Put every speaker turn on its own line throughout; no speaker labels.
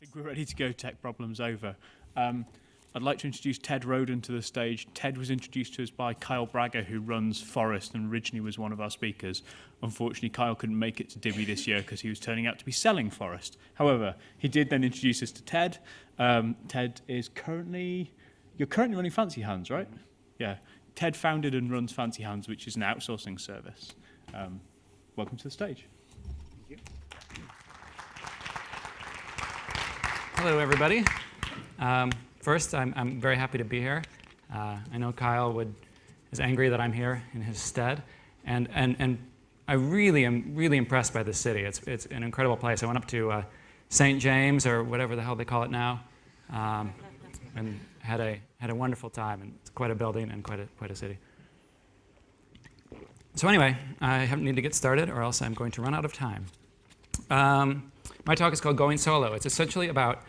think we're ready to go Tech Problems Over. I'd like to introduce Ted Roden to the stage. Ted was introduced to us by Kyle Bragger, who runs Forest and originally was one of our speakers. Unfortunately, Kyle couldn't make it to Divi this year because he was turning out to be selling Forest. However, he did then introduce us to Ted. Ted is you're currently running Fancy Hands, right? Yeah. Ted founded and runs Fancy Hands, which is an outsourcing service. Welcome to the stage.
Thank you. Hello, everybody. First, I'm very happy to be here. I know Kyle is angry that I'm here in his stead, and I really am impressed by this city. It's an incredible place. I went up to St. James, or whatever the hell they call it now, and had a wonderful time. And it's quite a building and quite a city. So anyway, I need to get started, or else I'm going to run out of time. My talk is called Going Solo. It's essentially about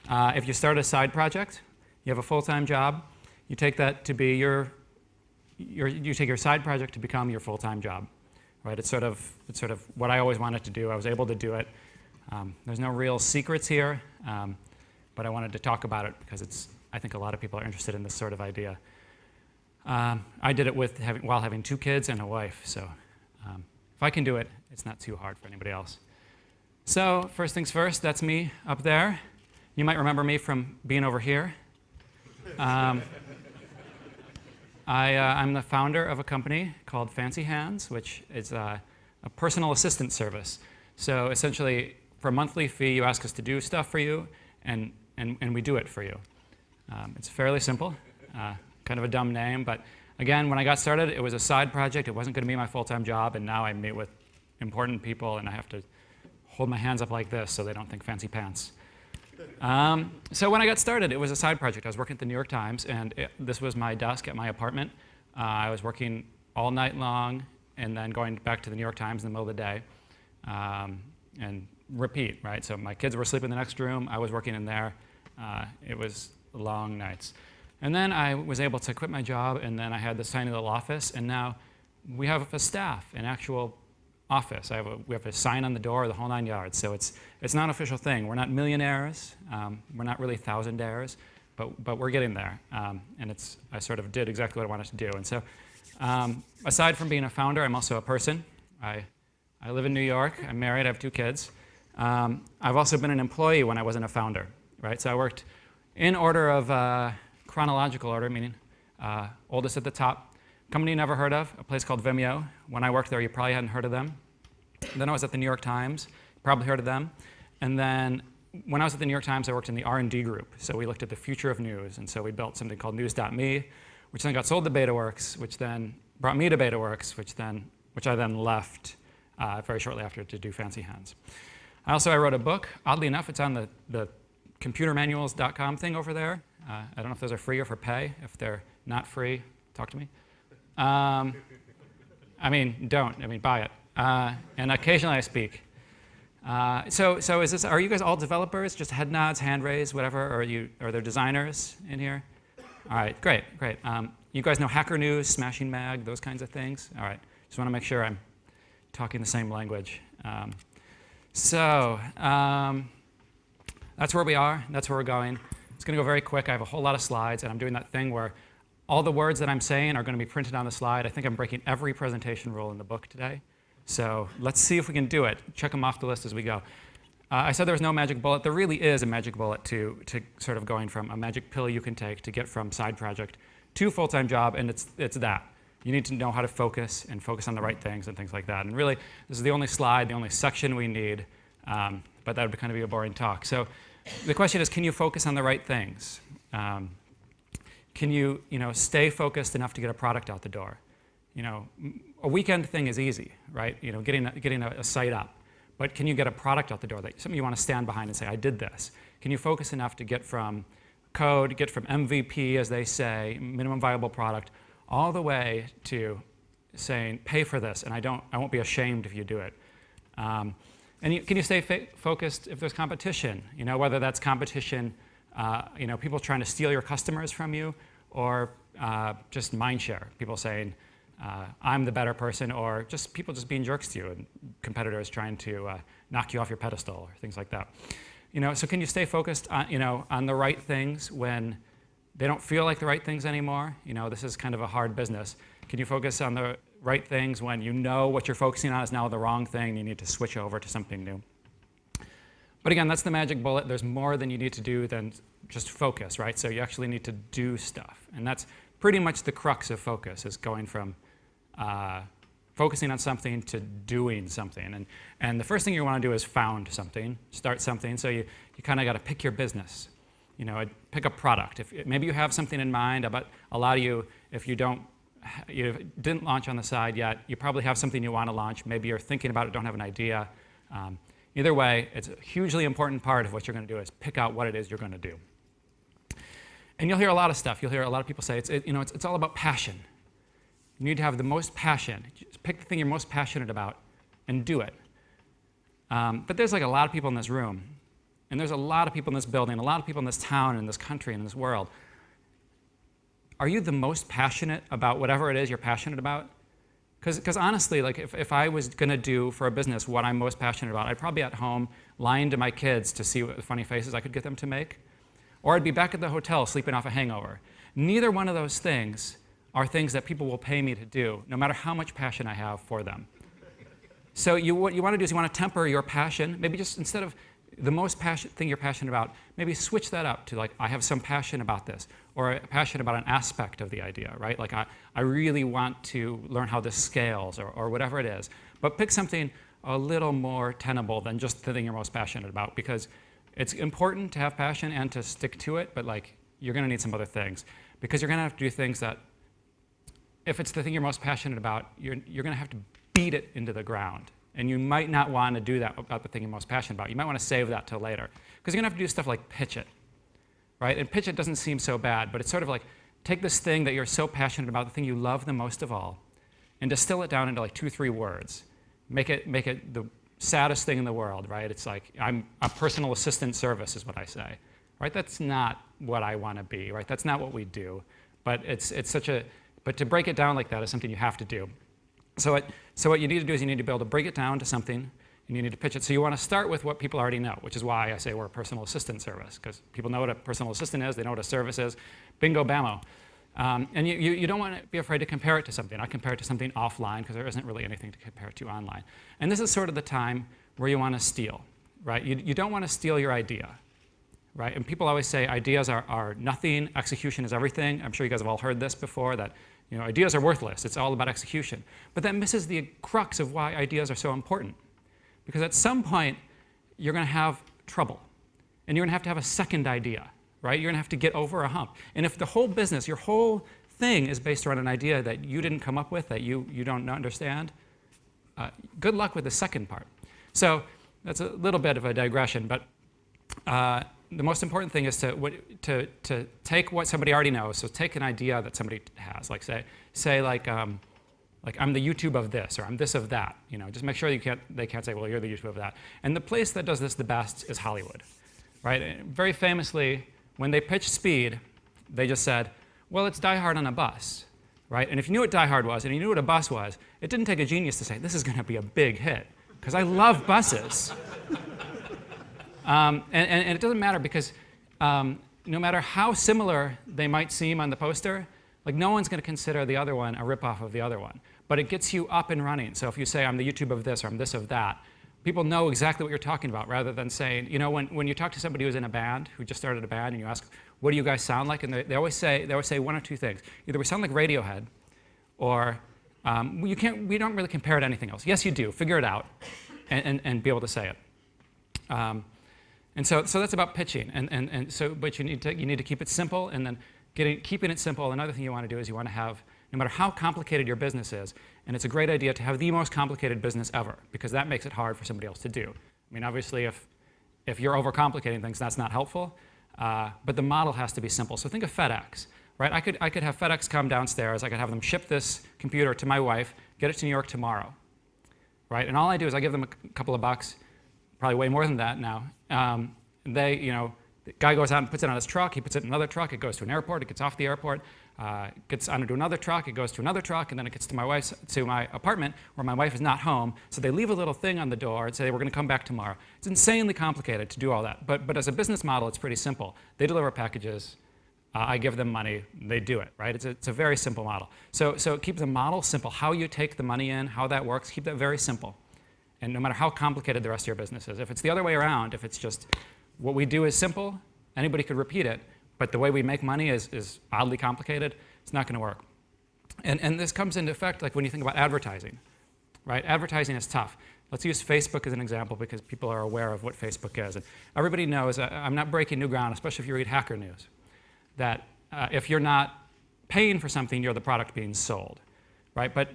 if you start a side project, you have a full-time job, you take that to be you take your side project to become your full-time job, right? It's sort of what I always wanted to do. I was able to do it. There's no real secrets here, but I wanted to talk about it because I think a lot of people are interested in this sort of idea. I did it while having 2 kids and a wife, so if I can do it, it's not too hard for anybody else. So first things first, that's me up there. You might remember me from being over here. I'm the founder of a company called Fancy Hands, which is a personal assistant service. So essentially, for a monthly fee, you ask us to do stuff for you, and we do it for you. It's fairly simple, kind of a dumb name, but again, when I got started, it was a side project. It wasn't going to be my full-time job, and now I meet with important people, and I have to hold my hands up like this so they don't think fancy pants. So when I got started, it was a side project. I was working at the New York Times, and this was my desk at my apartment. I was working all night long and then going back to the New York Times in the middle of the day and repeat, right? So my kids were asleep in the next room. I was working in there. It was long nights. And then I was able to quit my job, and then I had this tiny little office, and now we have a staff, an actual office. We have a sign on the door, the whole 9 yards. So it's not an official thing. We're not millionaires. We're not really thousandaires, but we're getting there. And I sort of did exactly what I wanted to do. And so aside from being a founder, I'm also a person. I live in New York. I'm married. I have 2 kids. I've also been an employee when I wasn't a founder, right? So I worked in order of chronological order, meaning oldest at the top. Company you never heard of, a place called Vimeo. When I worked there, you probably hadn't heard of them. Then I was at the New York Times, probably heard of them. And then when I was at the New York Times, I worked in the R&D group. So we looked at the future of news. And so we built something called News.me, which then got sold to BetaWorks, which then brought me to BetaWorks, which I then left very shortly after to do Fancy Hands. I wrote a book. Oddly enough, it's on the computermanuals.com thing over there. I don't know if those are free or for pay. If they're not free, talk to me. Buy it. And occasionally I speak. So are you guys all developers? Just head nods, hand raise, whatever? Or are there designers in here? All right, great. You guys know Hacker News, Smashing Mag, those kinds of things? All right, just want to make sure I'm talking the same language. That's where we are. That's where we're going. It's going to go very quick. I have a whole lot of slides, and I'm doing that thing where all the words that I'm saying are going to be printed on the slide. I think I'm breaking every presentation rule in the book today. So let's see if we can do it. Check them off the list as we go. I said there was no magic bullet. There really is a magic bullet to sort of going from a magic pill you can take to get from side project to full-time job, and it's that. You need to know how to focus and focus on the right things and things like that. And really, this is the only slide, the only section we need, but that would kind of be a boring talk. So the question is, can you focus on the right things? Can you stay focused enough to get a product out the door? A weekend thing is easy, right? Getting a site up. But can you get a product out the door, something you want to stand behind and say, I did this? Can you focus enough to get from code, get from MVP, as they say, minimum viable product, all the way to saying, pay for this, and I won't be ashamed if you do it. Can you stay focused if there's competition? Whether that's competition, people trying to steal your customers from you, or just mind share, people saying, I'm the better person, or people just being jerks to you, and competitors trying to knock you off your pedestal, or things like that. So can you stay focused on the right things when they don't feel like the right things anymore? This is kind of a hard business. Can you focus on the right things when you know what you're focusing on is now the wrong thing and you need to switch over to something new? But again, that's the magic bullet. There's more than you need to do than just focus, right? So you actually need to do stuff. And that's pretty much the crux of focus, is going from focusing on something to doing something. And the first thing you want to do is found something, start something. So you kind of got to pick your business. Pick a product. Maybe you have something in mind, but a lot of you, if you didn't launch on the side yet, you probably have something you want to launch. Maybe you're thinking about it, don't have an idea. Either way, it's a hugely important part of what you're going to do is pick out what it is you're going to do. And you'll hear a lot of stuff. You'll hear a lot of people say it's all about passion. You need to have the most passion. Just pick the thing you're most passionate about and do it. But there's like a lot of people in this room, and there's a lot of people in this building, a lot of people in this town, in this country, in this world. Are you the most passionate about whatever it is you're passionate about? Because honestly, like if I was going to do for a business what I'm most passionate about, I'd probably be at home lying to my kids to see what funny faces I could get them to make. Or I'd be back at the hotel sleeping off a hangover. Neither one of those things are things that people will pay me to do, no matter how much passion I have for them. So what you want to do is you want to temper your passion. Maybe just instead of the most thing you're passionate about, maybe switch that up to like, I have some passion about this, or a passion about an aspect of the idea, right? Like I really want to learn how this scales, or whatever it is. But pick something a little more tenable than just the thing you're most passionate about, because it's important to have passion and to stick to it, but like you're going to need some other things, because you're going to have to do things that, if it's the thing you're most passionate about, you're going to have to beat it into the ground. And you might not want to do that about the thing you're most passionate about. You might want to save that till later. Because you're going to have to do stuff like pitch it, right? And pitch it doesn't seem so bad, but it's sort of like take this thing that you're so passionate about, the thing you love the most of all, and distill it down into like 2-3 words. Make it the saddest thing in the world, right? It's like, I'm a personal assistant service is what I say, right? That's not what I want to be, right? That's not what we do. But but to break it down like that is something you have to do. So what you need to do is you need to be able to break it down to something, and you need to pitch it. So you want to start with what people already know, which is why I say we're a personal assistant service, because people know what a personal assistant is, they know what a service is. Bingo, bammo. And you don't want to be afraid to compare it to something. I compare it to something offline, because there isn't really anything to compare it to online. And this is sort of the time where you want to steal, right? You don't want to steal your idea, right? And people always say ideas are nothing, execution is everything. I'm sure you guys have all heard this before, that ideas are worthless. It's all about execution. But that misses the crux of why ideas are so important. Because at some point, you're going to have trouble. And you're going to have a second idea, right? You're going to have to get over a hump. And if the whole business, your whole thing is based around an idea that you didn't come up with, that you don't understand, good luck with the second part. So that's a little bit of a digression. But the most important thing is to take what somebody already knows. So take an idea that somebody has, like say I'm the YouTube of this, or I'm this of that. Just make sure they can't say, well, you're the YouTube of that. And the place that does this the best is Hollywood, right? And very famously, when they pitched Speed, they just said, well, it's Die Hard on a bus, right? And if you knew what Die Hard was and you knew what a bus was, it didn't take a genius to say, this is going to be a big hit, because I love buses. And it doesn't matter, because no matter how similar they might seem on the poster, like no one's going to consider the other one a ripoff of the other one. But it gets you up and running. So if you say, I'm the YouTube of this, or I'm this of that, people know exactly what you're talking about, rather than saying, when you talk to somebody who's in a band, who just started a band, and you ask, what do you guys sound like? And they always say one of two things. Either we sound like Radiohead, or we don't really compare it to anything else. Yes, you do. Figure it out and be able to say it. And so that's about pitching. But you need to keep it simple, and then keeping it simple. Another thing you want to do is you want to have, no matter how complicated your business is, and it's a great idea to have the most complicated business ever, because that makes it hard for somebody else to do. I mean, obviously, if you're overcomplicating things, that's not helpful. But the model has to be simple. So think of FedEx, right? I could have FedEx come downstairs. I could have them ship this computer to my wife, get it to New York tomorrow, right? And all I do is I give them a couple of bucks, probably way more than that now. The guy goes out and puts it on his truck. He puts it in another truck. It goes to an airport. It gets off the airport. gets onto another truck, it goes to another truck, and then it gets to my apartment where my wife is not home. So they leave a little thing on the door and say, we're going to come back tomorrow. It's insanely complicated to do all that. But as a business model, it's pretty simple. They deliver packages. I give them money. They do it, right? It's a very simple model. So keep the model simple. How you take the money in, how that works, keep that very simple. And no matter how complicated the rest of your business is. If it's the other way around, if it's just what we do is simple, anybody could repeat it, but the way we make money is oddly complicated, it's not going to work. And this comes into effect like when you think about advertising, right? Advertising is tough. Let's use Facebook as an example because people are aware of what Facebook is. And everybody knows, I'm not breaking new ground, especially if you read Hacker News, that if you're not paying for something, you're the product being sold, right? But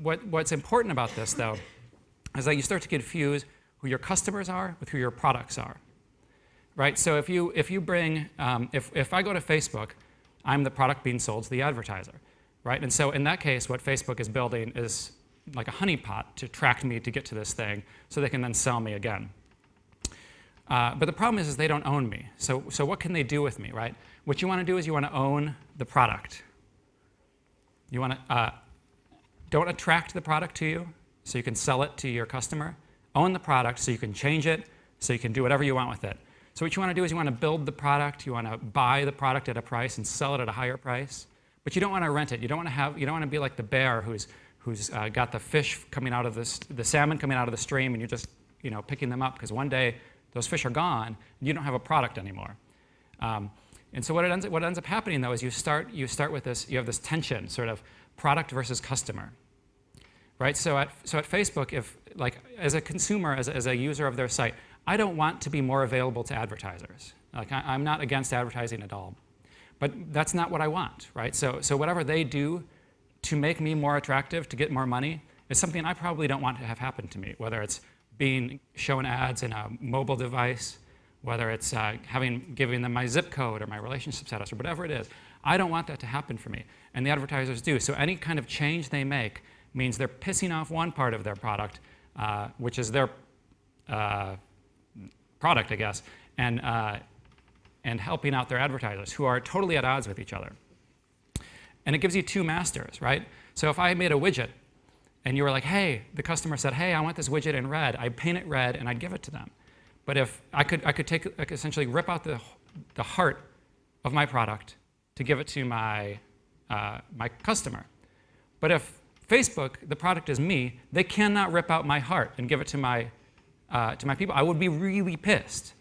what's important about this, though, is that you start to confuse who your customers are with who your products are, right? So if you bring, if I go to Facebook, I'm the product being sold to the advertiser, right? And so in that case, what Facebook is building is like a honeypot to attract me to get to this thing so they can then sell me again. But the problem is they don't own me. So what can they do with me, right? What you want to do is you want to own the product. You want to don't attract the product to you so you can sell it to your customer. Own the product so you can change it, so you can do whatever you want with it. So what you want to do is you want to build the product. You want to buy the product at a price and sell it at a higher price. But you don't want to rent it. You don't want to be like the bear who's got the fish coming out of the salmon coming out of the stream, and you're just picking them up because one day those fish are gone and you don't have a product anymore. And so what ends up happening though is you start with this. You have this tension, sort of product versus customer, right? So at Facebook, if like as a consumer, as a user of their site, I don't want to be more available to advertisers. Like I'm not against advertising at all, but that's not what I want, right? So whatever they do to make me more attractive, to get more money, is something I probably don't want to have happen to me, whether it's being shown ads in a mobile device, whether it's giving them my zip code or my relationship status or whatever it is. I don't want that to happen for me, and the advertisers do. So any kind of change they make means they're pissing off one part of their product, which is their product, I guess, and helping out their advertisers who are totally at odds with each other. And it gives you two masters, right? So if I made a widget and you were like, hey, the customer said, hey, I want this widget in red, I'd paint it red and I'd give it to them. But if I could essentially rip out the heart of my product to give it to my customer. But if Facebook, the product is me, they cannot rip out my heart and give it to my people. I would be really pissed.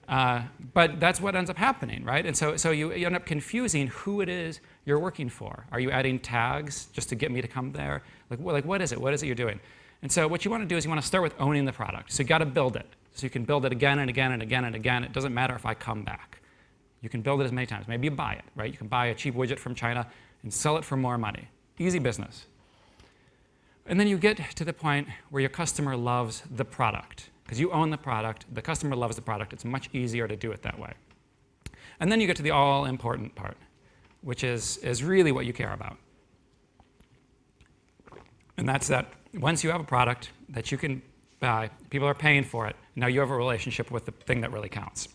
But that's what ends up happening, right? And so you end up confusing who it is you're working for. Are you adding tags just to get me to come there? Like what is it? What is it you're doing? And so what you want to do is you want to start with owning the product. So you got to build it. So you can build it again and again and again and again. It doesn't matter if I come back. You can build it as many times. Maybe you buy it, right? You can buy a cheap widget from China and sell it for more money. Easy business. And then you get to the point where your customer loves the product. Because you own the product, the customer loves the product, it's much easier to do it that way. And then you get to the all-important part, which is really what you care about. And that's that once you have a product that you can buy, people are paying for it, now you have a relationship with the thing that really counts.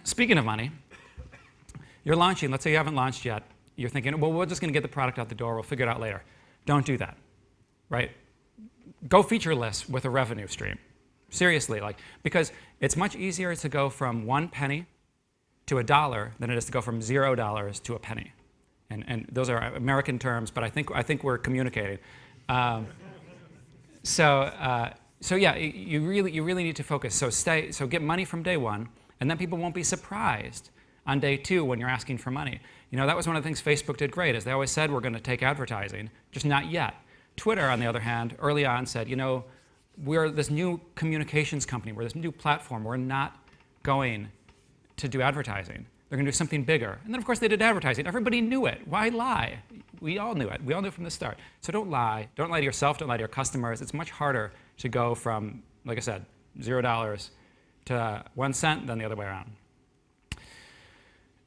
Speaking of money, you're launching, let's say you haven't launched yet, you're thinking, well, we're just going to get the product out the door, we'll figure it out later. Don't do that, right? Go featureless with a revenue stream. Seriously, because it's much easier to go from 1 penny to $1 than it is to go from $0 to a penny. And those are American terms, but I think we're communicating. So yeah, you really need to focus. So get money from day one, and then people won't be surprised on day 2 when you're asking for money. That was one of the things Facebook did great, is they always said we're going to take advertising, just not yet. Twitter, on the other hand, early on said, we're this new communications company, we're this new platform, we're not going to do advertising. They're going to do something bigger. And then, of course, they did advertising. Everybody knew it. Why lie? We all knew it. We all knew it from the start. So don't lie. Don't lie to yourself. Don't lie to your customers. It's much harder to go from, like I said, $0 to 1 cent than the other way around.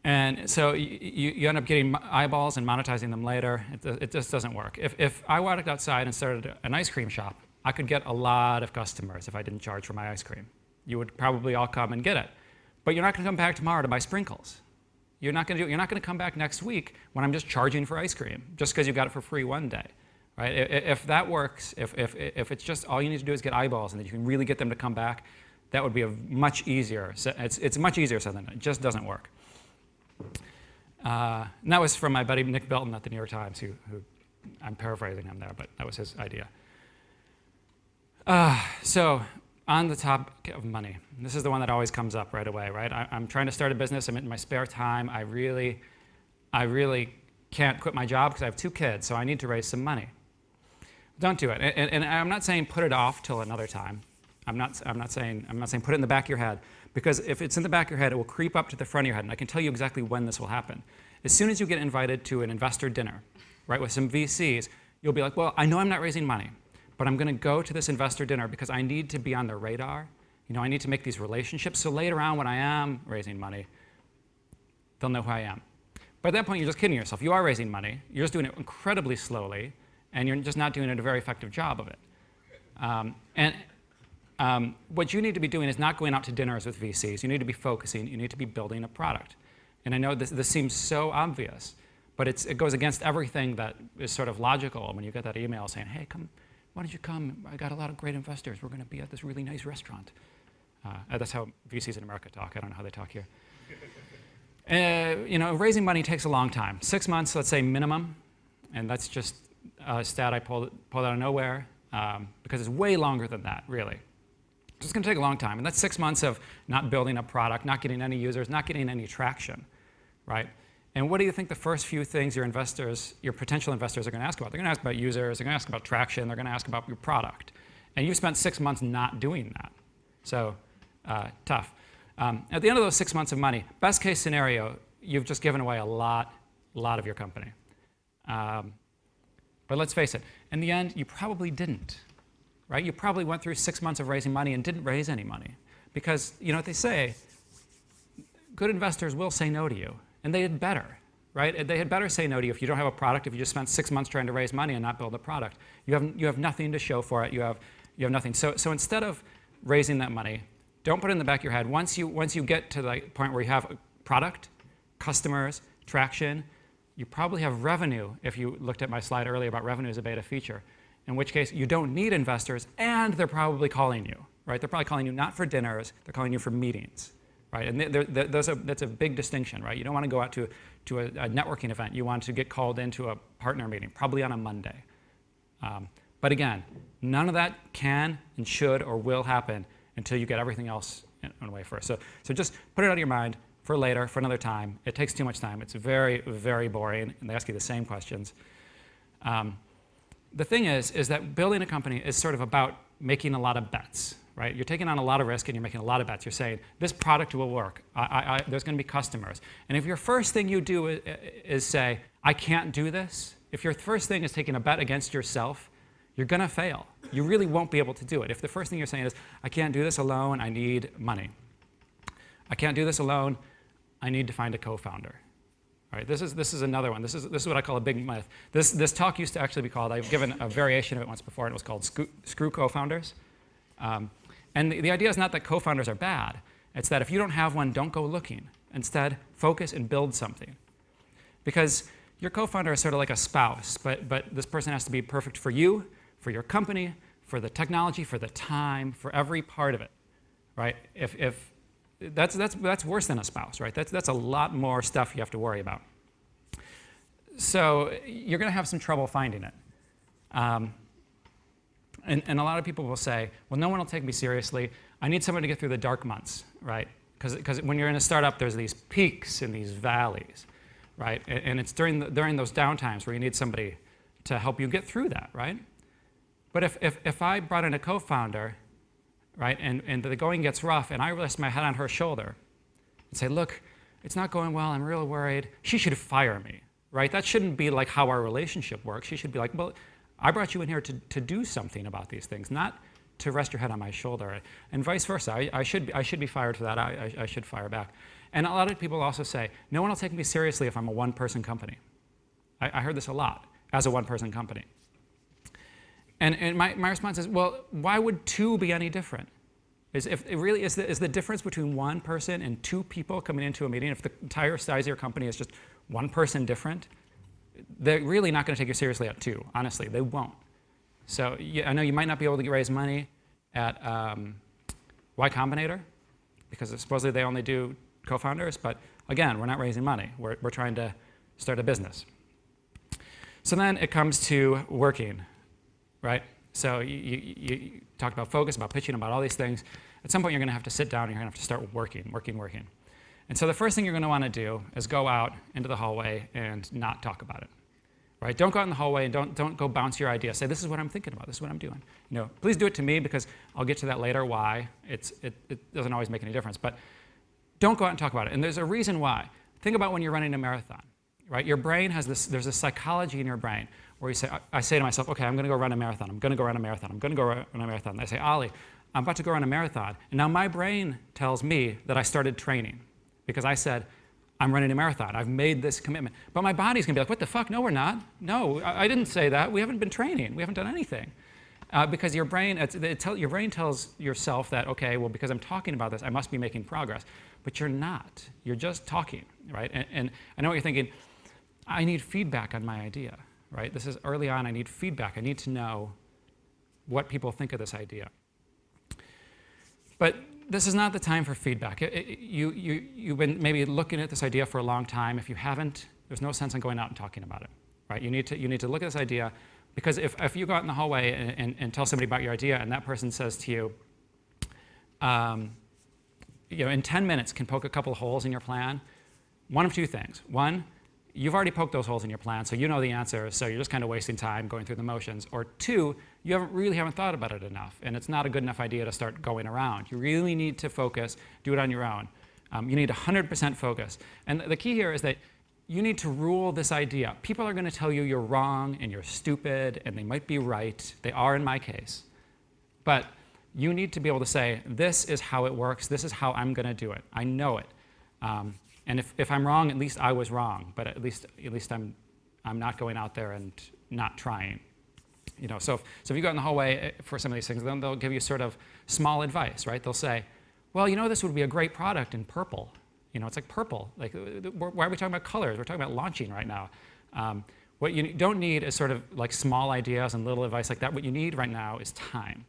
And so you end up getting eyeballs and monetizing them later. It just doesn't work. If I walked outside and started an ice cream shop, I could get a lot of customers if I didn't charge for my ice cream. You would probably all come and get it. But you're not going to come back tomorrow to buy sprinkles. You're not going to come back next week when I'm just charging for ice cream just because you got it for free one day, right? If that works, if it's just all you need to do is get eyeballs and that you can really get them to come back, that would be a much easier. It's much easier said than done. It just doesn't work. And that was from my buddy Nick Belton at the New York Times, who I'm paraphrasing him there, but that was his idea. So on the topic of money, this is the one that always comes up right away, right? I'm trying to start a business. I'm in my spare time. I really can't quit my job because I have 2 kids, so I need to raise some money. Don't do it. And I'm not saying put it off till another time. I'm not saying put it in the back of your head, because if it's in the back of your head, it will creep up to the front of your head, and I can tell you exactly when this will happen. As soon as you get invited to an investor dinner, right, with some VCs, you'll be like, well, I know I'm not raising money, but I'm going to go to this investor dinner because I need to be on their radar. I need to make these relationships, so later on when I am raising money, they'll know who I am. But at that point, you're just kidding yourself. You are raising money. You're just doing it incredibly slowly, and you're just not doing a very effective job of it. What you need to be doing is not going out to dinners with VCs. You need to be focusing. You need to be building a product. And I know this seems so obvious, but it goes against everything that is sort of logical when you get that email saying, hey, come, why don't you come? I got a lot of great investors. We're going to be at this really nice restaurant. That's how VCs in America talk. I don't know how they talk here. Raising money takes a long time. 6 months, let's say, minimum. And that's just a stat I pulled out of nowhere, because it's way longer than that, really. So it's going to take a long time. And that's 6 months of not building a product, not getting any users, not getting any traction, right? And what do you think the first few things your potential investors are going to ask about? They're going to ask about users, they're going to ask about traction, they're going to ask about your product. And you've spent 6 months not doing that. So tough. At the end of those 6 months of money, best case scenario, you've just given away a lot of your company. But let's face it, in the end, you probably didn't, right? You probably went through 6 months of raising money and didn't raise any money. Because you know what they say, good investors will say no to you. And they had better, right? They had better say no to you if you don't have a product, if you just spent 6 months trying to raise money and not build a product. You have nothing to show for it. You have nothing. So instead of raising that money, don't put it in the back of your head. Once you get to the point where you have a product, customers, traction, you probably have revenue, if you looked at my slide earlier about revenue as a beta feature, in which case you don't need investors, and they're probably calling you, right? They're probably calling you not for dinners, they're calling you for meetings, right? And that's a big distinction, right? You don't want to go out to a networking event. You want to get called into a partner meeting, probably on a Monday. But again, none of that can and should or will happen until you get everything else in way first. So just put it out of your mind for later, for another time. It takes too much time. It's very, very boring, and they ask you the same questions. The thing is that building a company is sort of about making a lot of bets, right? You're taking on a lot of risk and you're making a lot of bets. You're saying, this product will work. There's going to be customers. And if your first thing you do is say, I can't do this, if your first thing is taking a bet against yourself, you're going to fail. You really won't be able to do it. If the first thing you're saying is, I can't do this alone, I need money. I can't do this alone, I need to find a co-founder. All right, this is another one. This is what I call a big myth. This talk used to actually be called, I've given a variation of it once before, and it was called Screw Co-Founders. And the idea is not that co-founders are bad. It's that if you don't have one, don't go looking. Instead, focus and build something. Because your co-founder is sort of like a spouse, but this person has to be perfect for you, for your company, for the technology, for the time, for every part of it, right? If that's worse than a spouse, right? That's a lot more stuff you have to worry about. So you're going to have some trouble finding it. And a lot of people will say, well, no one will take me seriously. I need someone to get through the dark months, right? Because when you're in a startup, there's these peaks and these valleys, right? And it's during those downtimes where you need somebody to help you get through that, right? But if I brought in a co-founder, right, and the going gets rough, and I rest my head on her shoulder and say, look, it's not going well, I'm really worried, she should fire me, right? That shouldn't be like how our relationship works. She should be like, well, I brought you in here to do something about these things, not to rest your head on my shoulder, and vice versa. I should be fired for that. I should fire back. And a lot of people also say, no one will take me seriously if I'm a one-person company. I heard this a lot, as a one-person company. And my response is, well, why would two be any different? is if it really is the difference between one person and two people coming into a meeting, if the entire size of your company is just one person different, they're really not going to take you seriously at two. Honestly, they won't. So I know you might not be able to raise money at Y Combinator because supposedly they only do co-founders, but again, we're not raising money. We're trying to start a business. So then it comes to working, right? So you talked about focus, about pitching, about all these things. At some point, you're going to have to sit down and you're going to have to start working. And so the first thing you're going to want to do is go out into the hallway and not talk about it, right? Don't go out in the hallway and don't go bounce your idea. Say, this is what I'm thinking about. This is what I'm doing. Please do it to me because I'll get to that later why. It doesn't always make any difference. But don't go out and talk about it. And there's a reason why. Think about when you're running a marathon, right? Your brain has this, there's a psychology in your brain where you say, I say to myself, okay, I'm going to go run a marathon. I'm going to go run a marathon. I'm going to go run a marathon. And I say, Ollie, I'm about to go run a marathon. And now my brain tells me that I started training because I said, I'm running a marathon. I've made this commitment. But my body's going to be like, what the fuck? No, we're not. No, I didn't say that. We haven't been training. We haven't done anything. Because your brain, your brain tells yourself that, okay, well, because I'm talking about this, I must be making progress. But you're not. You're just talking, right? And I know what you're thinking. I need feedback on my idea, right? This is early on. I need feedback. I need to know what people think of this idea. But this is not the time for feedback. You've been maybe looking at this idea for a long time. If you haven't, there's no sense in going out and talking about it, right? You need to look at this idea, because if you go out in the hallway and tell somebody about your idea and that person says to you, in 10 minutes can poke a couple of holes in your plan, one of two things. One, you've already poked those holes in your plan, so you know the answer, so you're just kind of wasting time going through the motions. Or two, you really haven't thought about it enough, and it's not a good enough idea to start going around. You really need to focus, do it on your own. You need 100% focus. And the key here is that you need to rule this idea. People are going to tell you you're wrong and you're stupid, and they might be right. They are in my case. But you need to be able to say, this is how it works. This is how I'm going to do it. I know it. And if I'm wrong, at least I was wrong. But at least I'm not going out there and not trying. So if you go in the hallway for some of these things, then they'll give you sort of small advice, right? They'll say, well, this would be a great product in purple. It's like purple. Like, why are we talking about colors? We're talking about launching right now. What you don't need is sort of like small ideas and little advice like that. What you need right now is time,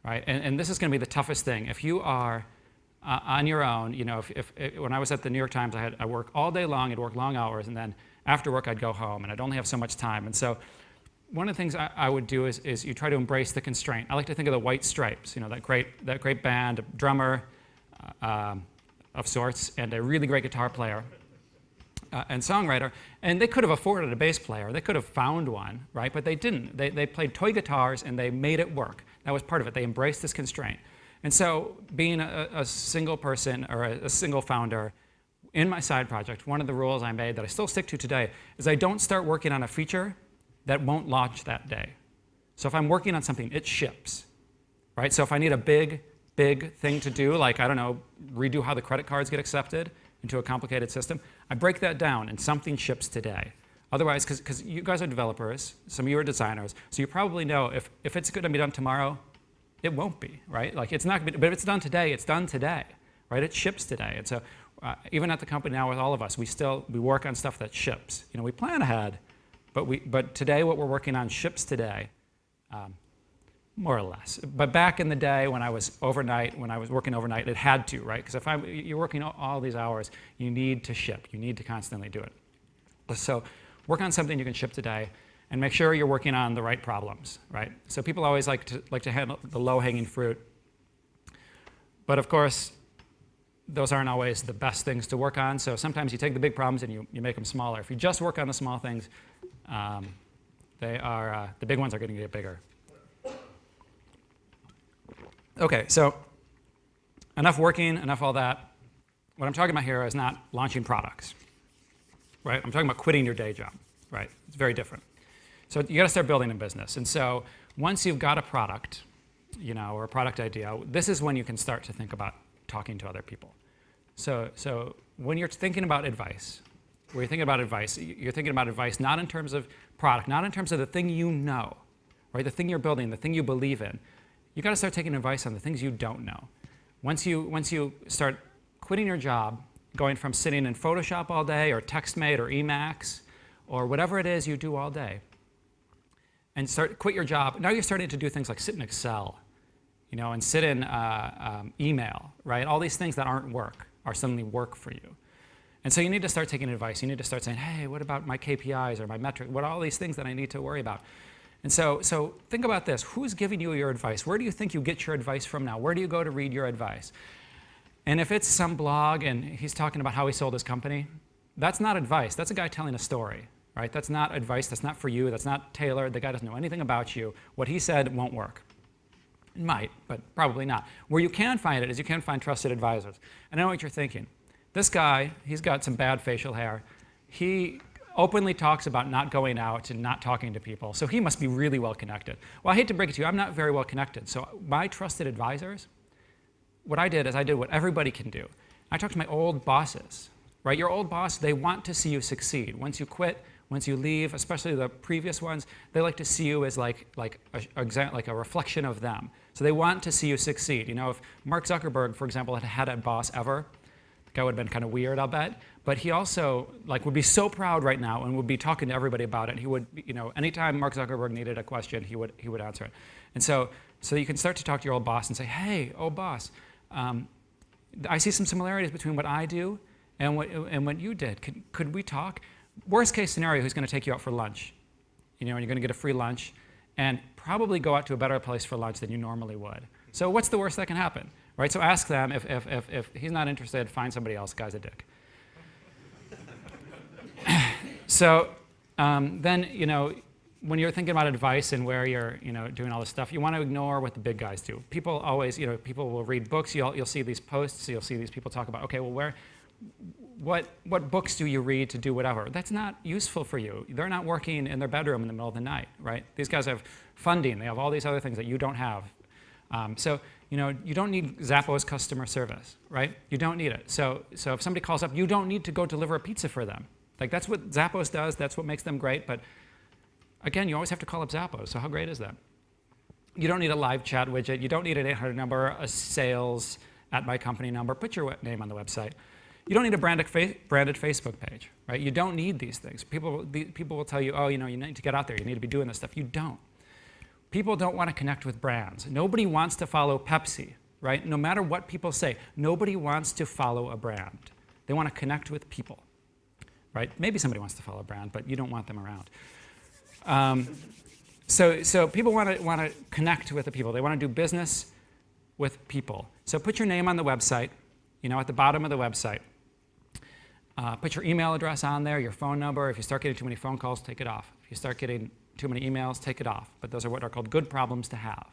right? And this is going to be the toughest thing. If you are on your own, if when I was at the New York Times, I work all day long. I'd work long hours, and then after work I'd go home, and I'd only have so much time. And so one of the things I would do is you try to embrace the constraint. I like to think of the White Stripes, that great band, a drummer of sorts, and a really great guitar player and songwriter. And they could have afforded a bass player. They could have found one, right? But they didn't. They played toy guitars, and they made it work. That was part of it. They embraced this constraint. And so being a single person or a single founder, in my side project, one of the rules I made that I still stick to today is I don't start working on a feature that won't launch that day. So if I'm working on something, it ships, right? So if I need a big thing to do, like, I don't know, redo how the credit cards get accepted into a complicated system, I break that down and something ships today. Otherwise, because you guys are developers, some of you are designers, so you probably know if it's going to be done tomorrow, it won't be, right? Like, it's not going to be, but if it's done today, it's done today, right? It ships today. And so even at the company now with all of us, we work on stuff that ships. We plan ahead, but today what we're working on ships today, more or less. But back in the day when I was working overnight, it had to, right? Because if you're working all these hours, you need to ship. You need to constantly do it. So work on something you can ship today, and make sure you're working on the right problems, right? So people always like to handle the low-hanging fruit. But of course, those aren't always the best things to work on. So sometimes you take the big problems and you make them smaller. If you just work on the small things, the big ones are going to get bigger. Okay, so enough working, enough all that. What I'm talking about here is not launching products, right? I'm talking about quitting your day job, right? It's very different. So you got to start building a business. And so once you've got a product, or a product idea, this is when you can start to think about talking to other people. So when you're thinking about advice, you're thinking about advice not in terms of product, not in terms of the thing right? The thing you're building, the thing you believe in. you got to start taking advice on the things you don't know. Once you start quitting your job, going from sitting in Photoshop all day or TextMate or Emacs or whatever it is you do all day, and quit your job, now you're starting to do things like sit in Excel, and sit in email, right? All these things that aren't work are suddenly work for you. And so you need to start taking advice. You need to start saying, hey, what about my KPIs or my metric? What are all these things that I need to worry about? And so think about this. Who's giving you your advice? Where do you think you get your advice from now? Where do you go to read your advice? And if it's some blog and he's talking about how he sold his company, that's not advice. That's a guy telling a story, right? That's not advice. That's not for you. That's not tailored. The guy doesn't know anything about you. What he said won't work. It might, but probably not. Where you can find it is you can find trusted advisors. And I know what you're thinking. This guy, he's got some bad facial hair. He openly talks about not going out and not talking to people, so he must be really well connected. Well, I hate to break it to you, I'm not very well connected. So my trusted advisors, what I did is I did what everybody can do. I talked to my old bosses, right? Your old boss, they want to see you succeed. Once you quit, once you leave, especially the previous ones, they like to see you as like a reflection of them. So they want to see you succeed. If Mark Zuckerberg, for example, had had a boss ever, the guy would have been kind of weird, I'll bet. But he also would be so proud right now and would be talking to everybody about it. He would, anytime Mark Zuckerberg needed a question, he would answer it. And so you can start to talk to your old boss and say, hey, old boss, I see some similarities between what I do and what you did. Could we talk? Worst case scenario, he's going to take you out for lunch. And you're going to get a free lunch and probably go out to a better place for lunch than you normally would. So what's the worst that can happen? Right? So ask them if he's not interested, find somebody else. Guy's a dick. So then, when you're thinking about advice and where you're doing all this stuff, you want to ignore what the big guys do. People always, people will read books. You'll see these posts. You'll see these people talk about, okay, well, what books do you read to do whatever? That's not useful for you. They're not working in their bedroom in the middle of the night, right? These guys have funding. They have all these other things that you don't have. So you don't need Zappos customer service, right? You don't need it. So if somebody calls up, you don't need to go deliver a pizza for them. That's what Zappos does. That's what makes them great. But again, you always have to call up Zappos. So how great is that? You don't need a live chat widget. You don't need an 800 number, a sales at my company number. Put your name on the website. You don't need a branded Facebook page, right? You don't need these things. People will tell you, oh, you need to get out there. You need to be doing this stuff. You don't. People don't want to connect with brands. Nobody wants to follow Pepsi, right? No matter what people say, nobody wants to follow a brand. They want to connect with people, right? Maybe somebody wants to follow a brand, but you don't want them around. So people want to connect with the people. They want to do business with people. So put your name on the website, at the bottom of the website. Put your email address on there, your phone number. If you start getting too many phone calls, take it off. If you start getting too many emails, take it off. But those are what are called good problems to have,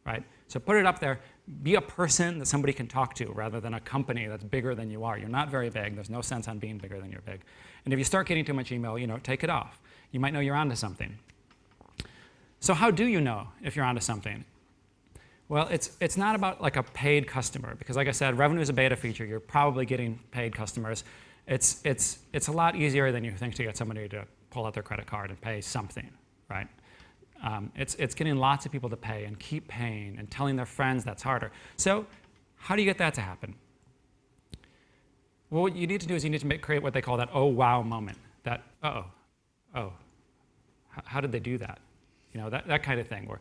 right? So put it up there. Be a person that somebody can talk to rather than a company that's bigger than you are. You're not very big. There's no sense on being bigger than you're big. And if you start getting too much email, take it off. You might know you're onto something. So how do you know if you're onto something? Well, it's not about like a paid customer because, like I said, revenue is a beta feature. You're probably getting paid customers. It's a lot easier than you think to get somebody to pull out their credit card and pay something, right? It's getting lots of people to pay and keep paying and telling their friends that's harder. So how do you get that to happen? Well, what you need to do is you need to create what they call that oh wow moment. That how did they do that? That kind of thing. Or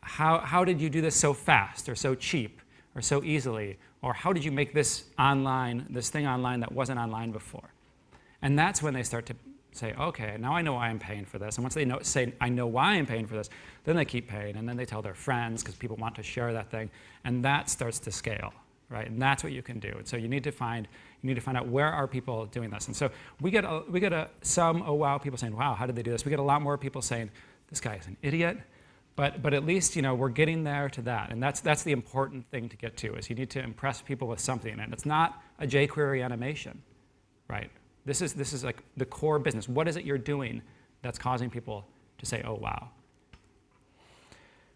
how did you do this so fast or so cheap or so easily? Or how did you make this thing online that wasn't online before? And that's when they start to say, okay, now I know why I'm paying for this. And once they say, I know why I'm paying for this, then they keep paying. And then they tell their friends because people want to share that thing. And that starts to scale, right? And that's what you can do. And so you need to find out where are people doing this. And so we get some, oh wow, people saying, wow, how did they do this? We get a lot more people saying, this guy is an idiot. But at least we're getting there to that, and that's the important thing to get to is you need to impress people with something, and it's not a jQuery animation, right? This is like the core business. What is it you're doing that's causing people to say, oh wow?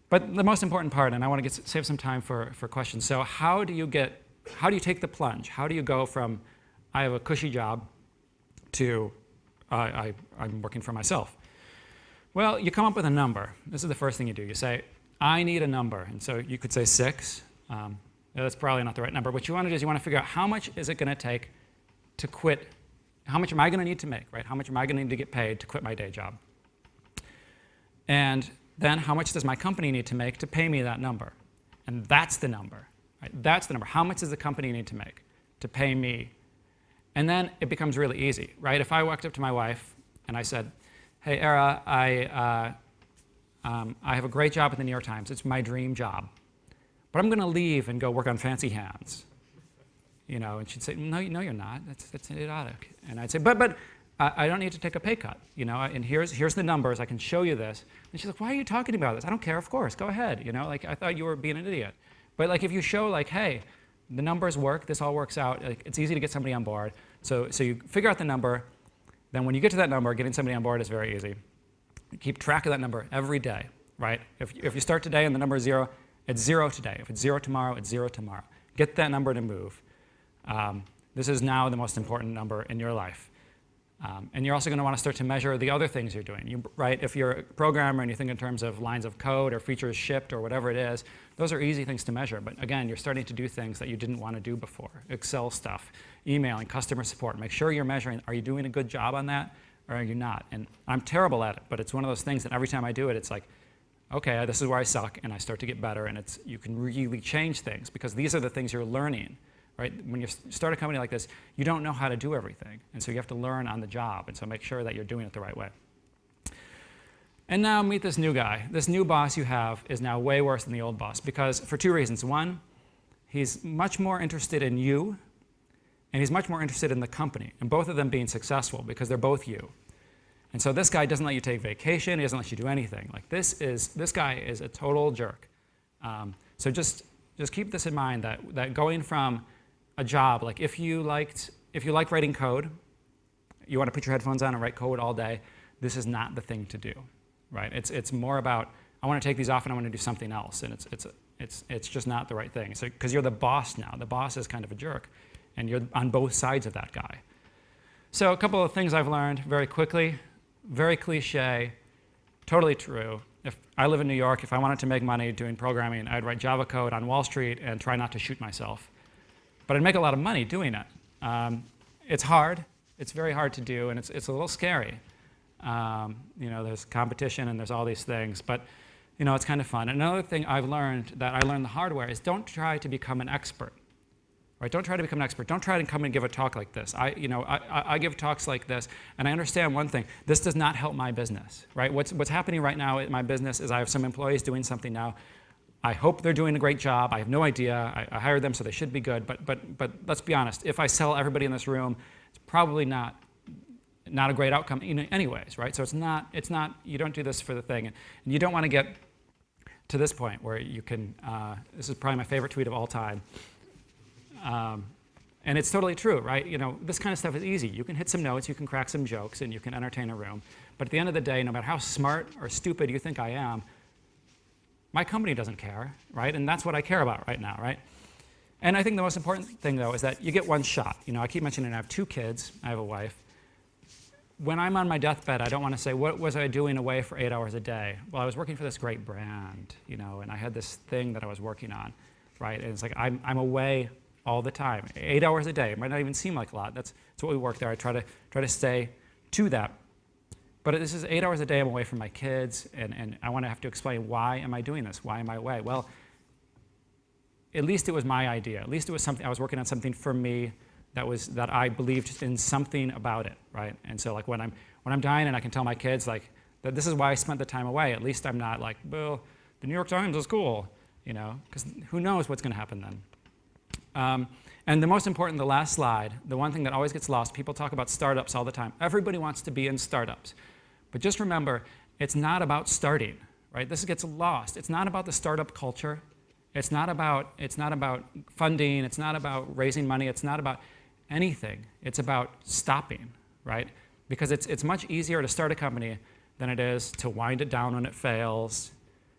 But the most important part, and I want to save some time for questions. So how do you take the plunge? How do you go from I have a cushy job to I'm working for myself? Well, you come up with a number. This is the first thing you do. You say, I need a number. And so you could say 6. That's probably not the right number. What you want to do is you want to figure out how much is it going to take to quit. How much am I going to need to make, right? How much am I going to need to get paid to quit my day job? And then how much does my company need to make to pay me that number? And that's the number, right? That's the number. How much does the company need to make to pay me? And then it becomes really easy, right? If I walked up to my wife and I said, hey, Era, I have a great job at the New York Times. It's my dream job. But I'm going to leave and go work on Fancy Hands. And she'd say, no, you're not. That's idiotic. And I'd say, but I don't need to take a pay cut, and here's the numbers. I can show you this. And she's like, why are you talking about this? I don't care, of course. Go ahead. I thought you were being an idiot. But if you show hey, the numbers work, this all works out, it's easy to get somebody on board. So you figure out the number. Then when you get to that number, getting somebody on board is very easy. You keep track of that number every day, right? If you start today and the number is 0, it's 0 today. If it's 0 tomorrow, it's 0 tomorrow. Get that number to move. This is now the most important number in your life. And you're also going to want to start to measure the other things you're doing. Right? If you're a programmer and you think in terms of lines of code or features shipped or whatever it is, those are easy things to measure. But again, you're starting to do things that you didn't want to do before. Excel stuff, emailing, customer support. Make sure you're measuring, are you doing a good job on that or are you not? And I'm terrible at it, but it's one of those things that every time I do it, it's like, okay, this is where I suck, and I start to get better, and you can really change things because these are the things you're learning. Right? When you start a company like this, you don't know how to do everything. And so you have to learn on the job. And so make sure that you're doing it the right way. And now meet this new guy. This new boss you have is now way worse than the old boss because for 2 reasons. One, he's much more interested in you, and he's much more interested in the company, and both of them being successful because they're both you. And so this guy doesn't let you take vacation. He doesn't let you do anything. This guy is a total jerk. So just keep this in mind that going from a job, if you like writing code, you want to put your headphones on and write code all day, this is not the thing to do, right? It's more about, I want to take these off and I want to do something else, and it's just not the right thing. So because you're the boss now, the boss is kind of a jerk, and you're on both sides of that guy. So a couple of things I've learned very quickly, very cliche, totally true. If I live in New York, if I wanted to make money doing programming, I'd write Java code on Wall Street and try not to shoot myself. But I'd make a lot of money doing it. It's hard. It's very hard to do, and it's a little scary. There's competition and there's all these things, but it's kind of fun. Another thing I've learned that I learned the hard way is don't try to become an expert. Right? Don't try to become an expert. Don't try to come and give a talk like this. I give talks like this, and I understand one thing. This does not help my business. Right? What's happening right now in my business is I have some employees doing something now. I hope they're doing a great job. I have no idea. I hired them, so they should be good. But let's be honest. If I sell everybody in this room, it's probably not a great outcome anyways, right? So it's not. You don't do this for the thing, and you don't want to get to this point where you can. This is probably my favorite tweet of all time. And it's totally true, right? This kind of stuff is easy. You can hit some notes, you can crack some jokes, and you can entertain a room. But at the end of the day, no matter how smart or stupid you think I am, my company doesn't care, right? And that's what I care about right now, right? And I think the most important thing, though, is that you get one shot. I keep mentioning I have 2 kids. I have a wife. When I'm on my deathbed, I don't want to say, what was I doing away for 8 hours a day? Well, I was working for this great brand, and I had this thing that I was working on, right? And it's like I'm away all the time, 8 hours a day. It might not even seem like a lot. That's what we work there. I try to stay to that. But this is 8 hours a day I'm away from my kids, and I want to have to explain, why am I doing this? Why am I away? Well, at least it was my idea. At least it was something, I was working on something for me that I believed in something about it, right? And so when I'm dying and I can tell my kids that this is why I spent the time away, at least I'm not like, well, the New York Times is cool, because who knows what's going to happen then. And the most important, the last slide, the one thing that always gets lost, people talk about startups all the time. Everybody wants to be in startups. But just remember, it's not about starting, right? This gets lost. It's not about the startup culture. It's not about funding. It's not about raising money. It's not about anything. It's about stopping, right? Because it's much easier to start a company than it is to wind it down when it fails,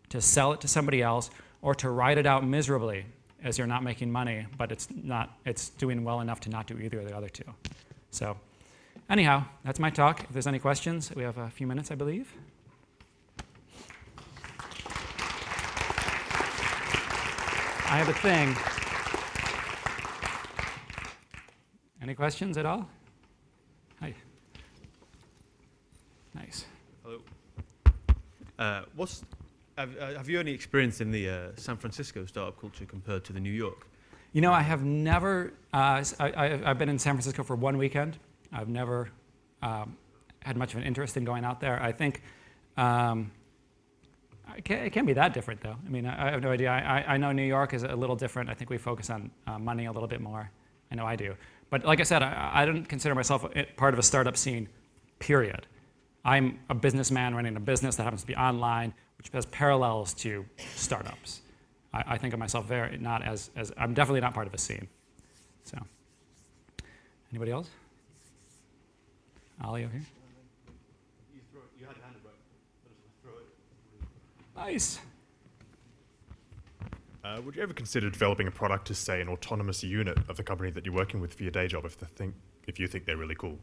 to sell it to somebody else, or to ride it out miserably as you're not making money, but it's doing well enough to not do either of the other 2. So anyhow, that's my talk. If there's any questions, we have a few minutes, I believe. I have a thing. Any questions at all? Hi. Nice.
Hello. Have you any experience in the San Francisco startup culture compared to the New York?
You know, I have never, I've been in San Francisco for one weekend. I've never had much of an interest in going out there. I think it can't be that different, though. I mean, I have no idea. I know New York is a little different. I think we focus on money a little bit more. I know I do. But like I said, I don't consider myself part of a startup scene, period. I'm a businessman running a business that happens to be online, which has parallels to startups. I think of myself not as I'm definitely not part of a scene. So, anybody else? Ali over here.
You had a hand up. Throw it.
Nice.
Would you ever consider developing a product as, say, an autonomous unit of the company that you're working with for your day job if you think they're really cool?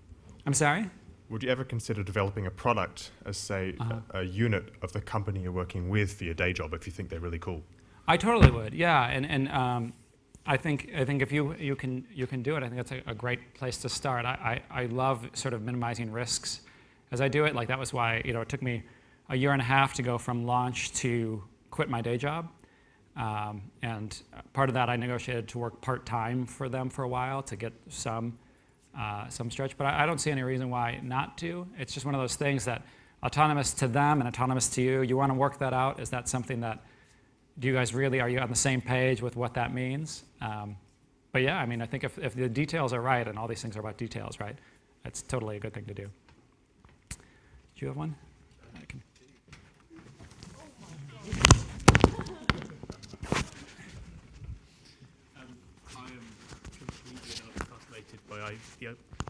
I'm sorry?
Would you ever consider developing a product as, say, a unit of the company you're working with for your day job if you think they're really cool?
I totally would, yeah. And I think if you can do it, I think that's a great place to start. I love sort of minimizing risks as I do it. Like that was why it took me a year and a half to go from launch to quit my day job. And part of that I negotiated to work part-time for them for a while to get some stretch, but I don't see any reason why not to. It's just one of those things that autonomous to them and autonomous to you. You want to work that out. Is that something that, are you on the same page with what that means? But yeah, I mean, I think if the details are right, and all these things are about details, right, that's totally a good thing to do. Do you have one?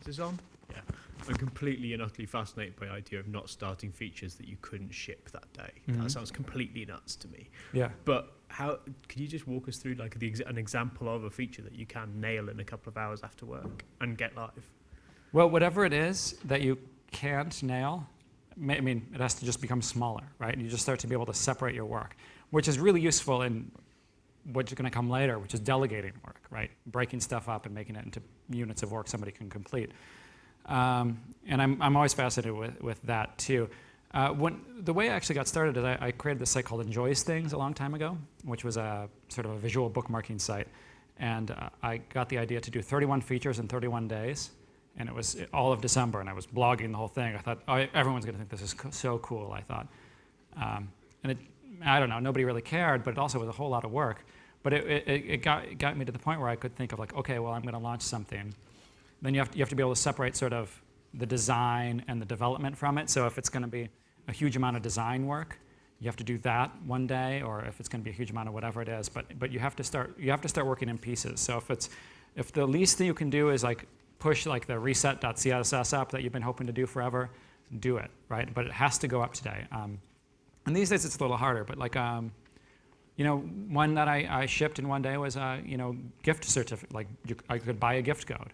Is this on? Yeah. I'm completely and utterly fascinated by the idea of not starting features that you couldn't ship that day.
Mm-hmm.
That sounds completely nuts to me.
Yeah.
But could you just walk us through like an example of a feature that you can nail in a couple of hours after work and get live?
Well, whatever it is that you can't nail, I mean, it has to just become smaller, right? And you just start to be able to separate your work, which is really useful in what's going to come later, which is delegating work, right? Breaking stuff up and making it into units of work somebody can complete. And I'm always fascinated with that too. The way I actually got started is I created this site called Enjoys Things a long time ago, which was a sort of a visual bookmarking site. And I got the idea to do 31 features in 31 days. And it was all of December, and I was blogging the whole thing. I thought, everyone's going to think this is so cool, I thought. I don't know, nobody really cared, but it also was a whole lot of work. But it got me to the point where I could think of like, okay, well, I'm going to launch something. Then you have to be able to separate sort of the design and the development from it. So if it's going to be a huge amount of design work, you have to do that one day, or if it's going to be a huge amount of whatever it is. But you have to start working in pieces. So if the least thing you can do is like push like the reset.css up that you've been hoping to do forever, do it, right? But it has to go up today. And these days it's a little harder, but like, one that I shipped in one day was gift certificate. Like I could buy a gift code,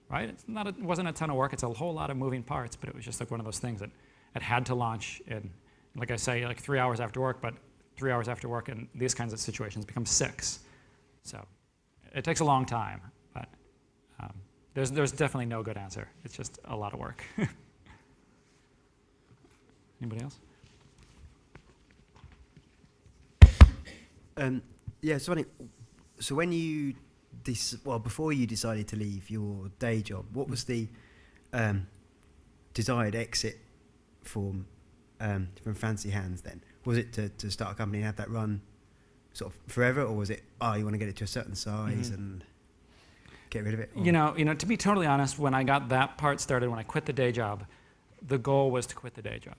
right? It wasn't a ton of work. It's a whole lot of moving parts, but it was just like one of those things that it had to launch in, like I say, like 3 hours after work. But 3 hours after work in these kinds of situations become 6. So it takes a long time, but there's definitely no good answer. It's just a lot of work. Anybody else?
Yeah, so when you, before you decided to leave your day job, what was the desired exit from Fancy Hands then? Was it to start a company and have that run sort of forever, or was it, you want to get it to a certain size and get rid of it? Or?
To be totally honest, when I got that part started, when I quit the day job, the goal was to quit the day job.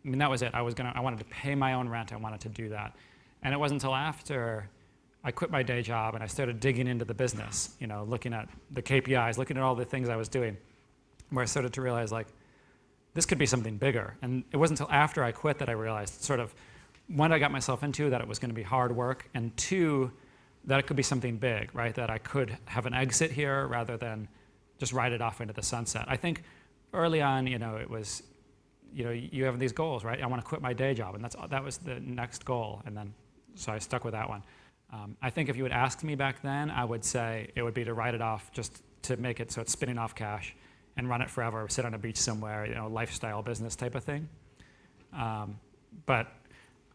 I mean, that was it. I wanted to pay my own rent. I wanted to do that. And it wasn't until after I quit my day job and I started digging into the business, looking at the KPIs, looking at all the things I was doing, where I started to realize, like, this could be something bigger. And it wasn't until after I quit that I realized, sort of, one, I got myself into, that it was going to be hard work, and two, that it could be something big, right? That I could have an exit here rather than just ride it off into the sunset. I think early on, it was, you have these goals, right? I want to quit my day job, and that was the next goal, and then so I stuck with that one. I think if you had asked me back then, I would say it would be to write it off, just to make it so it's spinning off cash and run it forever, sit on a beach somewhere, lifestyle business type of thing. But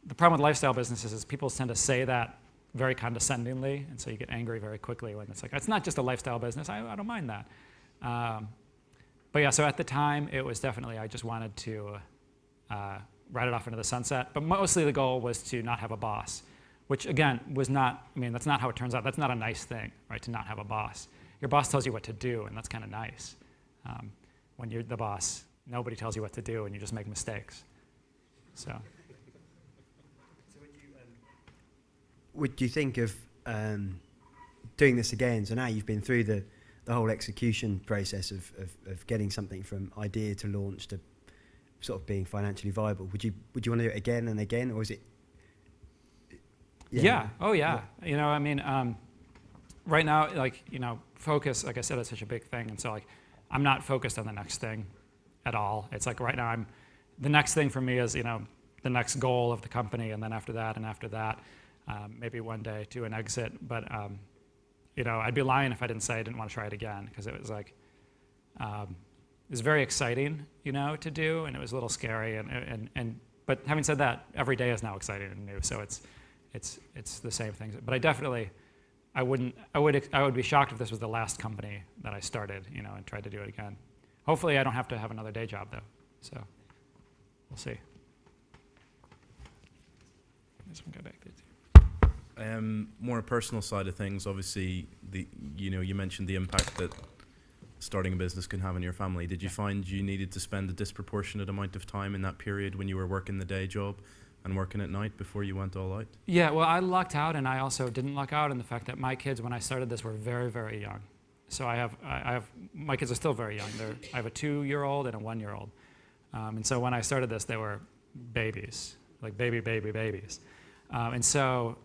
the problem with lifestyle businesses is people tend to say that very condescendingly, and so you get angry very quickly when it's like, it's not just a lifestyle business, I don't mind that. But yeah, so at the time, it was definitely, I just wanted to write it off into the sunset. But mostly the goal was to not have a boss, which again, was not, that's not how it turns out. That's not a nice thing, right, to not have a boss. Your boss tells you what to do, and that's kind of nice. When you're the boss, nobody tells you what to do, and you just make mistakes. So
would you think of doing this again? So now you've been through the whole execution process of getting something from idea to launch to sort of being financially viable. Would you want to do it again and again, or is it?
Yeah. Oh yeah. Right now, focus, like I said, is such a big thing, and so I'm not focused on the next thing at all. It's like right now the next thing for me is the next goal of the company, and then after that, maybe one day to an exit. But I'd be lying if I didn't say I didn't want to try it again, because it was like it was very exciting, to do, and it was a little scary. But having said that, every day is now exciting and new, so it's the same things. But I would be shocked if this was the last company that I started, and tried to do it again. Hopefully, I don't have to have another day job though. So we'll see. This one go back there too.
More a personal side of things, obviously, you mentioned the impact that starting a business can have on your family. Did you find you needed to spend a disproportionate amount of time in that period when you were working the day job and working at night before you went all out?
Yeah, well, I lucked out, and I also didn't luck out in the fact that my kids, when I started this, were very, very young. So I have my kids are still very young. I have a 2-year-old and a 1-year-old. And so when I started this, they were babies, like babies. And so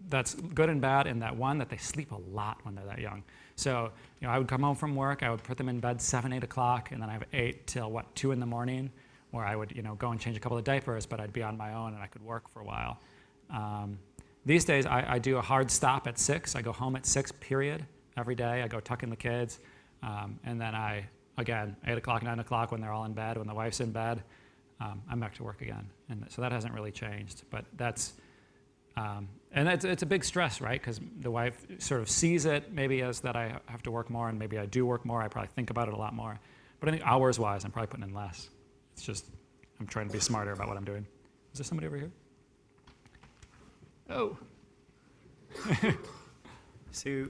that's good and bad in that one, that they sleep a lot when they're that young. So I would come home from work, I would put them in bed 7, 8 o'clock, and then I have 8 till 2 in the morning, where I would go and change a couple of diapers, but I'd be on my own and I could work for a while. These days I do a hard stop at 6. I go home at 6 period every day. I go tuck in the kids, and then again 8 o'clock, 9 o'clock, when they're all in bed, when the wife's in bed, I'm back to work again. And so that hasn't really changed, but that's and it's a big stress, right? Because the wife sort of sees it maybe as that I have to work more, and maybe I do work more. I probably think about it a lot more. But I think hours-wise, I'm probably putting in less. It's just I'm trying to be smarter about what I'm doing. Is there somebody over here? Oh.
So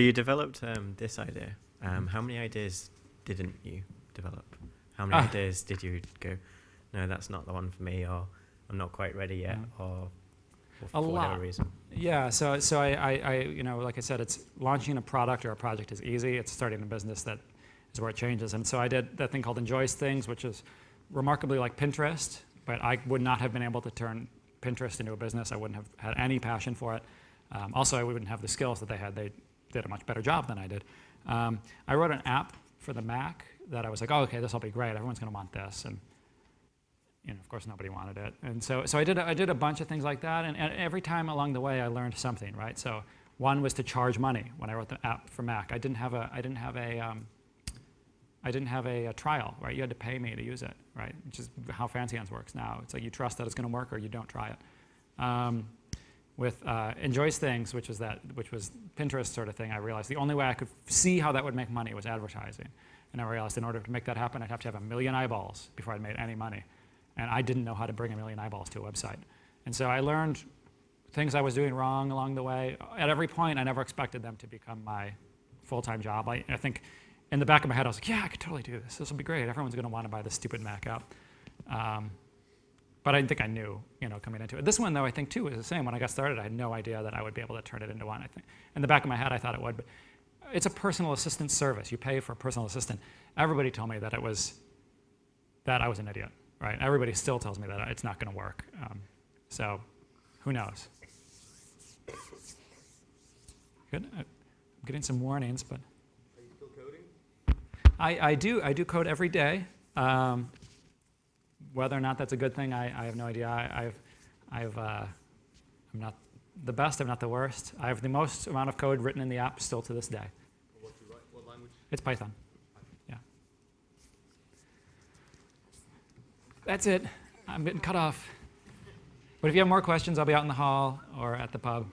you developed this idea. How many ideas didn't you develop? How many ideas did you go, no, that's not the one for me, or I'm not quite ready yet, or for whatever reason?
Yeah, so I like I said, it's launching a product or a project is easy. It's starting a business that is where it changes. And so I did that thing called Enjoys Things, which is remarkably like Pinterest, but I would not have been able to turn Pinterest into a business. I wouldn't have had any passion for it. Also, I wouldn't have the skills that they had. They did a much better job than I did. I wrote an app for the Mac that I was like, oh, okay, this will be great. Everyone's going to want this. And of course, nobody wanted it. And so I did a bunch of things like that. And every time along the way, I learned something, right? So one was to charge money when I wrote the app for Mac. I didn't have a trial, right? You had to pay me to use it, right? Which is how Fancy Hands works now. It's like you trust that it's going to work or you don't try it. With Enjoys Things, which was Pinterest sort of thing, I realized the only way I could see how that would make money was advertising. And I realized in order to make that happen, I'd have to have 1 million eyeballs before I'd made any money. And I didn't know how to bring 1 million eyeballs to a website. And so I learned things I was doing wrong along the way. At every point, I never expected them to become my full-time job. I think in the back of my head, I was like, yeah, I could totally do this. This will be great. Everyone's going to want to buy this stupid Mac app. But I didn't think I knew, coming into it. This one, though, I think, too, was the same. When I got started, I had no idea that I would be able to turn it into one. I think in the back of my head, I thought it would. But it's a personal assistant service. You pay for a personal assistant. Everybody told me that I was an idiot, right? Everybody still tells me that it's not going to work. So who knows? Good. I'm getting some warnings, but.
Are you still coding?
I do code every day. Whether or not that's a good thing, I have no idea. I'm not the best, I'm not the worst. I have the most amount of code written in the app still to this day.
What language?
It's Python. Yeah. That's it. I'm getting cut off. But if you have more questions, I'll be out in the hall or at the pub.